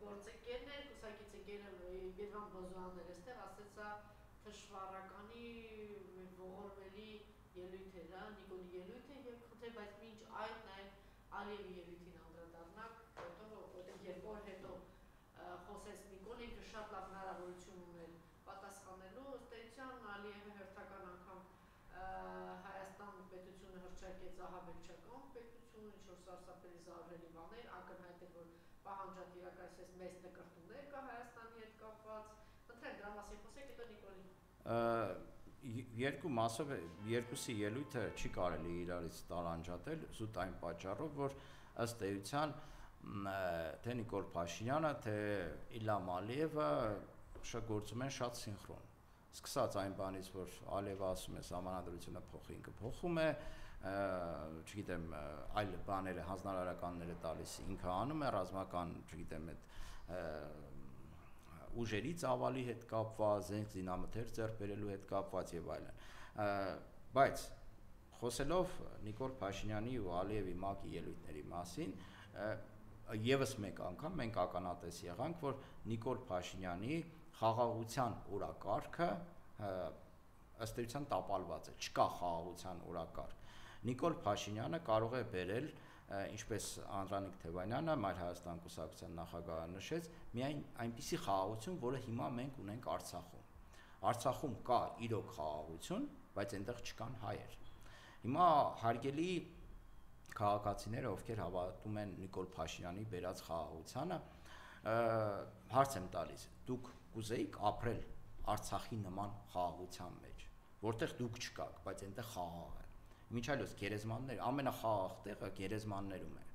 գործընկերներ, կուսակիցները Գերման Բոզոյաններ էստեղ ասեցա թշվառականի ողորմելի ելույթ էր, Նիկոլի ելույթը եւ խնդրե, բայց մինչ այդ նաեւ Ալիևի ելույթին անդրադառնանք, որտեղ երբ որ հետո խոսեց Նիկոլ, ինքը շատ լավ հնարավորություն ուներ պատասխանելու, ըստ էության Ալիևը հերթական անգամ Հայաստան պետությունը հռչակեց ահաբեկչական պետություն, ինչ-որ սարսափելի զարհուրելի բաներ, ակնհայտ էր, որ պահանջած իրականացվեց մեծ նկրտումներ կա Հայաստանի հետ կապված, խնդրեմ դրա մասին խոսեք, հետո Նիկոլին։ Երկու մասով երկուսի ելույթը չի կարելի իրարից տարանջատել զուտ այն պատճառով, որ ըստ էության թե Նիկոլ Փաշինյանը, թե Իլհամ Ալիևը գործում են շատ սինխրոն։ Սկսած այն բանից, որ Ալիևը ասում է սահմանադրությունը փոխի, ինքը փոխում է, չգիտեմ, այլ բաները, հանձնարարականները տալիս ինքը անում է, ռազմական, չգիտեմ, այդ ուժերի ծավալի հետ կապված, զենք զինամթեր ձեռք բերելու հետ կապված եւ այլն։ Բայց խոսելով Նիկոլ Փաշինյանի ու Ալիևի ՄԱԿ-ի ելույթների մասին, եւս մեկ անգամ մենք ականատես եղանք, որ Նիկոլ Փաշինյանի խաղաղության օրակարգը ըստ էության տապալված է, չկա խաղաղության օրակարգ։ Նիկոլ Փաշինյանը կարող է բերել, ինչպես Անդրանիկ Թևանյանը, Մայր Հայաստան կուսակցության նախագահը նշեց, միայն այնպիսի խաղաղություն, որը հիմա մենք ունենք Արցախում։ Արցախում կա իրոք խաղաղություն, բայց այնտեղ չկան հայեր։ Հիմա հարգելի քաղաքացիները, ովքեր հավատում են Նիկոլ Փաշինյանի բերած խաղաղությանը, հարց եմ տալիս, դուք կուզեիք ապրել Արցախի նման խաղաղության մեջ, որտեղ դուք չկաք, բայց այնտեղ խաղաղ է։ Մինչ այլոց գերեզմաններ, ամենախաղաղ տեղը գերեզմաններում է։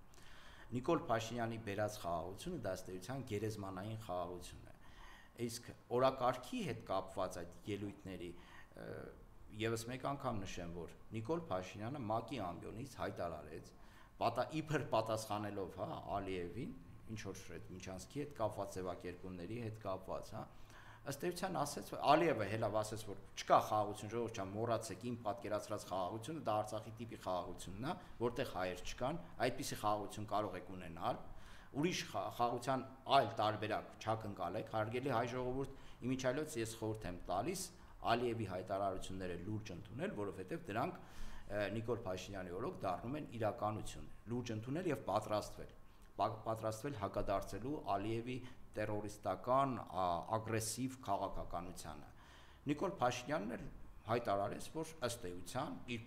Նիկոլ Փաշինյանի բերած խաղաղությունը դա ըստ էության գերեզմանային խաղաղություն է։ Իսկ օրակարգի հետ կապված այդ ելույթների եւս մեկ անգամ նշեմ, որ Նիկոլ Փաշինյանը ՄԱԿ-ի ամբիոնից հայտարարեց, իբր պատասխանելով, Ալիևին, ինչ որ այդ Միչանսկի հետ կապված ձևակերպումների հետ կապված, ըստ էության ասեց, Ալիևը հելավ ասեց, որ չկա խաղաղություն, ժողովուրդ ջան, մոռացեք իմ պատկերացրած խաղաղությունը, դա Արցախի տիպի խաղաղությունն է, որտեղ հայեր չկան, այդպիսի խաղաղություն կարող եք ունենալ, ուրիշ խաղաղության այլ տարբերակ չակնկալեք, հարգելի հայ ժողովուրդ, իմիջիայլոց ես խորհուրդ եմ տալիս Ալիևի հայտարարությունները լուրջ ընդունել, որովհետև դրանք Նիկոլ Փաշինյանի օրոք դառնում են իրականություն, լուրջ ընդունել եւ պատրաստվել հակադարձելու Ալիևի տերորիստական, ագրեսիվ քաղաքականությանը։ Նիկոլ Փաշինյանն էլ հայտարարեց, որ ըստ էության իր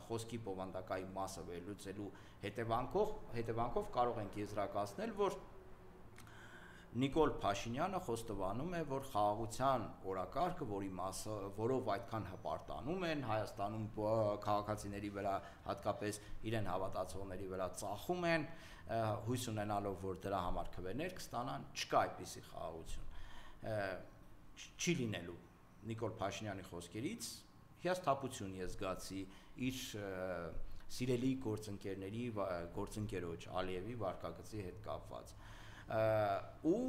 խոսքի բովանդակային մասը վերլուծելու հետևանքով կարող ենք եզրակացնել, որ Նիկոլ Փաշինյանը խոստովանում է, որ խաղաղության օրակարգը, որով այդքան հպարտանում են Հայաստանում քաղաքացիների վրա, հատկապես իրեն հավատացողների վրա ծախում են, հույս ունենալով, որ դրա համար քվեներ կստանան, չկա այդպիսի խաղաղություն։ Չի լինելու Նիկոլ Փաշինյանի խոսքերից հիասթափություն ես զգացի իր սիրելի գործընկերոջ Ալիևի վարկագծի հետ կապված։ Ու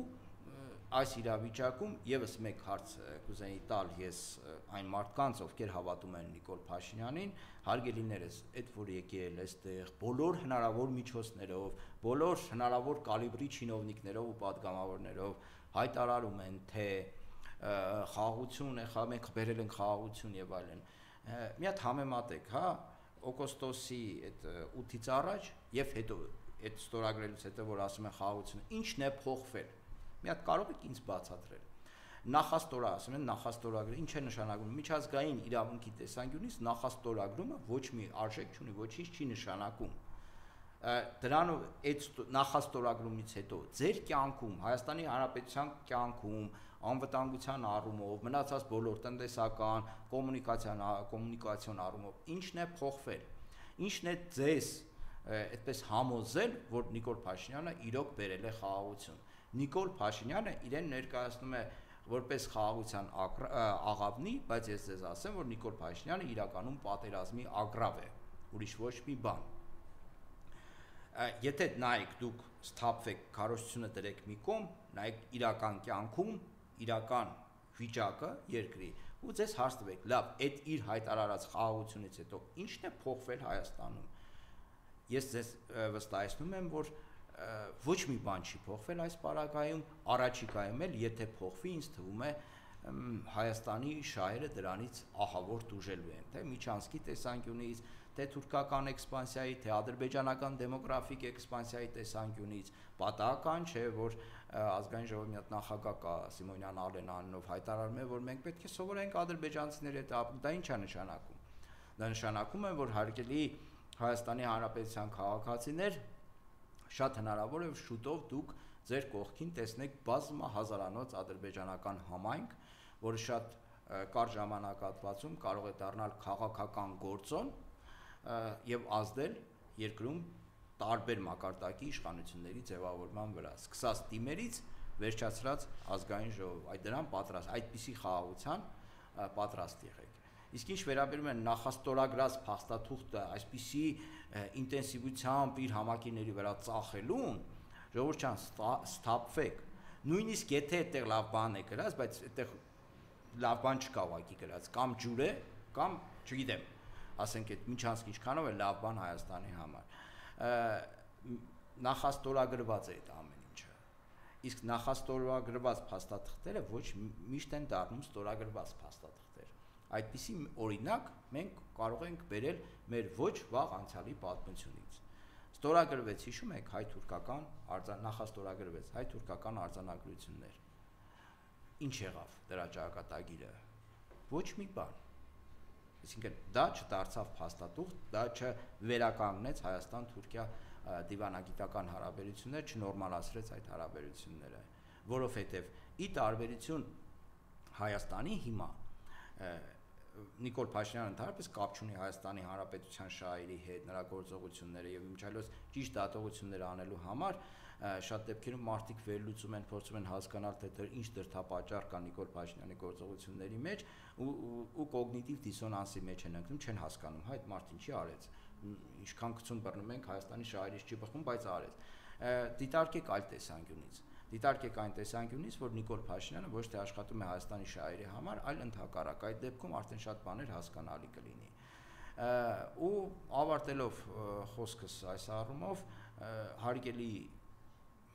այս իրավիճակում եւս մեկ հարց կուզեի տալ ես այն մարդկանց, ովքեր հավատում են Նիկոլ Փաշինյանին, հարգելիներս, այդ որ եկել այստեղ բոլոր հնարավոր միջոցներով, բոլոր հնարավոր կալիբրի չինովնիկներով ու падգամավորներով հայտարարում են, թե խաղաղություն է, մենք բերել ենք խաղաղություն եւ այլն։ Մի հատ համեմատեք, օգոստոսի այդ 8-ից առաջ եւ հետո այդ ստորագրելուց հետո որ ասում են խաղաղությունը, ինչն է փոխվել։ Մի հատ կարող եք ինձ բացատրել։ Ասում են նախաստորագրը, ինչ է նշանակում։ Միջազգային իրավունքի տեսանկյունից նախաստորագրումը ոչ մի արժեք չունի, ոչինչ չի նշանակում։ Դրանով այդ նախաստորագրումից հետո ձեր կյանքում, Հայաստանի Հանրապետության կյանքում, անվտանգության առումով, մնացած բոլոր տնտեսական, կոմունիկացիոն առումով ինչն է փոխվել։ Ինչն է ձեզ այդպես համոզել, որ Նիկոլ Փաշինյանը իրոք բերել է խաղաղություն։ Նիկոլ Փաշինյանը իրեն ներկայացնում է որպես խաղաղության աղավնի, բայց ես ձեզ ասեմ, որ Նիկոլ Փաշինյանը իրականում պատերազմի ագրավ է, ուրիշ ոչ մի բան։ Եթե նայեք դուք սթափվեք, քարոզությունը դրեք մի կողմ, նայեք իրական կյանքում, իրական վիճակը երկրի, ու ձեզ հարց տվեք, լավ, այդ իր հայտարարած խաղաղությունից հետո ինչն է փոխվել Հայաստանում։ Ես ձեզ վստահեցնում եմ, որ ոչ մի բան չի փոխվել այս պարագայում, առաջիկայում էլ եթե փոխվի, ինձ թվում է Հայաստանի շահերը դրանից ահավոր տուժելու են, թե միջանցքի տեսանկյունից, թե թուրքական էքսպանսիայի, թե ադրբեջանական դեմոգրաֆիկ էքսպանսիայի տեսանկյունից, պատահական չէ, որ ազգային ժողովի մի հատ նախագահ կա Սիմոնյան Ալեն անունով հայտարարում է, որ մենք պետք է սովորենք ադրբեջանցիների հետ ապրել, դա ինչ է նշանակում։ Դա նշանակում է, որ հարգելի Հայաստանի Հանրապետության քաղաքացիներ, շատ հնարավոր է շուտով դուք ձեր կողքին տեսնեք բազմահազարանոց ադրբեջանական համայնք, որը շատ կարճ ժամանակահատվածում կարող է դառնալ քաղաքական գործոն եւ ազդել երկրում տարբեր մակարդակի իշխանությունների ձևավորման վրա, սկսած թիմերից վերջացրած ազգային ժողով, այդ դրան պատրաստ, այդպիսի խաղաղության պատրաստ եղեք։ Իսկ ինչ վերաբերում է նախաստորագրած փաստաթուղթը այսպիսի ինտենսիվությամբ իր համակիրների վրա ծախելուն, ժողովուրդ ջան, սթափվեք, նույնիսկ եթե այդտեղ լավ բան է գրած, բայց այդտեղ լավ բան չկա ուղղակի գրած, կամ ջուր է, կամ չգիտեմ, ասենք այդ միջանցք ինչքանով է լավ բան Հայաստանի համար։ Նախաստորագրված է այդ ամեն ինչը։ Իսկ նախաստորագրված փաստաթղթերը ոչ միշտ են դառնում ստորագրված փաստաթղթեր։ Այդպիսի օրինակ մենք կարող ենք բերել մեր ոչ վաղ անցյալի պատմությունից։ Ստորագրվեց, հիշում եք, հայ-թուրքական նախաստորագրվեց հայ-թուրքական արձանագրություններ։ Ինչ եղավ դրա ճակատագիրը։ Ոչ մի բան։ Այսինքն դա չդարձավ փաստաթուղթ, դա չվերականգնեց Հայաստան-Թուրքիա դիվանագիտական հարաբերություններ, չնորմալացրեց այդ հարաբերությունները, որովհետև ի տարբերություն Հայաստանի հիմա Նիկոլ Փաշինյանը ընդհանրապես կապ չունի Հայաստանի Հանրապետության շահերի հետ, նրա գործողությունները եւ իմիջիայլոց ճիշտ դատողություններ անելու համար շատ դեպքերում մարդիկ վերլուծում են, փորձում են հասկանալ, թե ինչ դրդապատճառ կա Նիկոլ Փաշինյանի գործողությունների մեջ ու կոգնիտիվ դիսոնանսի մեջ են ընկնում, չեն հասկանում, հա այդ մարդը ինչի արեց, ինչքան գցում բռնում ենք Հայաստանի շահերից չի բխում, բայց արեց։ Դիտարկեք այլ տեսանկյունից։ Դիտարկեք այն տեսանկյունից, որ Նիկոլ Փաշինյանը ոչ թե աշխատում է Հայաստանի շահերի համար, այլ ընդհակառակ, այդ դեպքում արդեն շատ բաներ հասկանալի կլինի։ Ու ավարտելով խոսքս այս առումով, հարգելի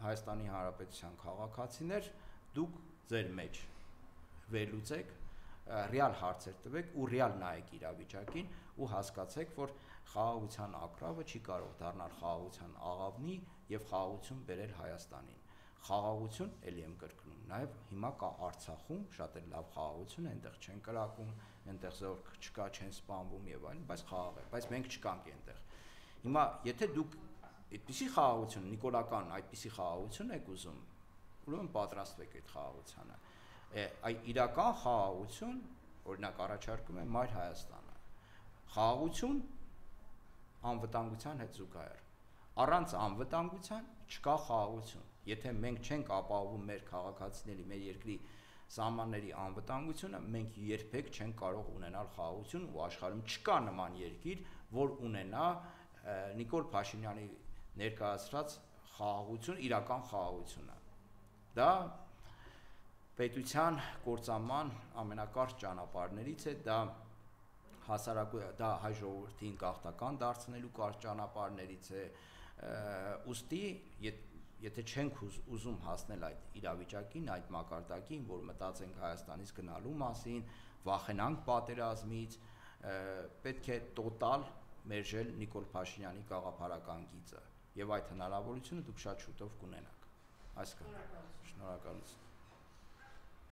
Հայաստանի Հանրապետության քաղաքացիներ, դուք ձեր մեջ վերլուծեք, ռեալ հարցեր տվեք ու ռեալ նայեք իրավիճակին ու հասկացեք, որ խաղաղության ակրավը չի կարող դառնալ խաղաղության աղավնի եւ խաղաղություն բերել Հայաստանին։ Խաղաղություն էլի եմ կրկնում, նաև հիմա կա Արցախում շատ էլ լավ խաղաղություն է, այնտեղ չեն կրակում, այնտեղ զորք չկա, չեն սպանվում եւ այլն, բայց խաղաղ է, բայց մենք չկանք այնտեղ։ Հիմա եթե դուք այդպիսի խաղաղություն, նիկոլական այդպիսի խաղաղություն եք ուզում, ուրեմն պատրաստվեք այդ խաղաղությանը։ Այդ իրական խաղաղություն, օրինակ առաջարկում է Մայր Հայաստանը։ Խաղաղություն անվտանգության հետ զուգահեռ։ Առանց անվտանգության չկա խաղաղություն։ Եթե մենք չենք ապահովում մեր քաղաքացիների, մեր երկրի սահմանների անվտանգությունը, մենք երբեք չենք կարող ունենալ խաղաղություն ու աշխարհում չկա նման երկիր, որ ունենա Նիկոլ Փաշինյանի ներկայացրած խաղաղություն, իրական խաղաղությունը։ Դա պետության կործանման ամենակարճ ճանապարհներից է, դա հայ ժողովրդին գաղթական դարձնելու կարճ ճանապարհներից է, ուստի եթե չենք ուզում հասնել այդ իրավիճակին, այդ մակարդակին, որ մտածենք Հայաստանից գնալու մասին, վախենանք պատերազմից, պետք է տոտալ մերժել Նիկոլ Փաշինյանի գաղափարական գիծը, եւ այդ հնարավորությունը դուք շատ շուտով կունենաք։ Այսքան։ Շնորհակալություն։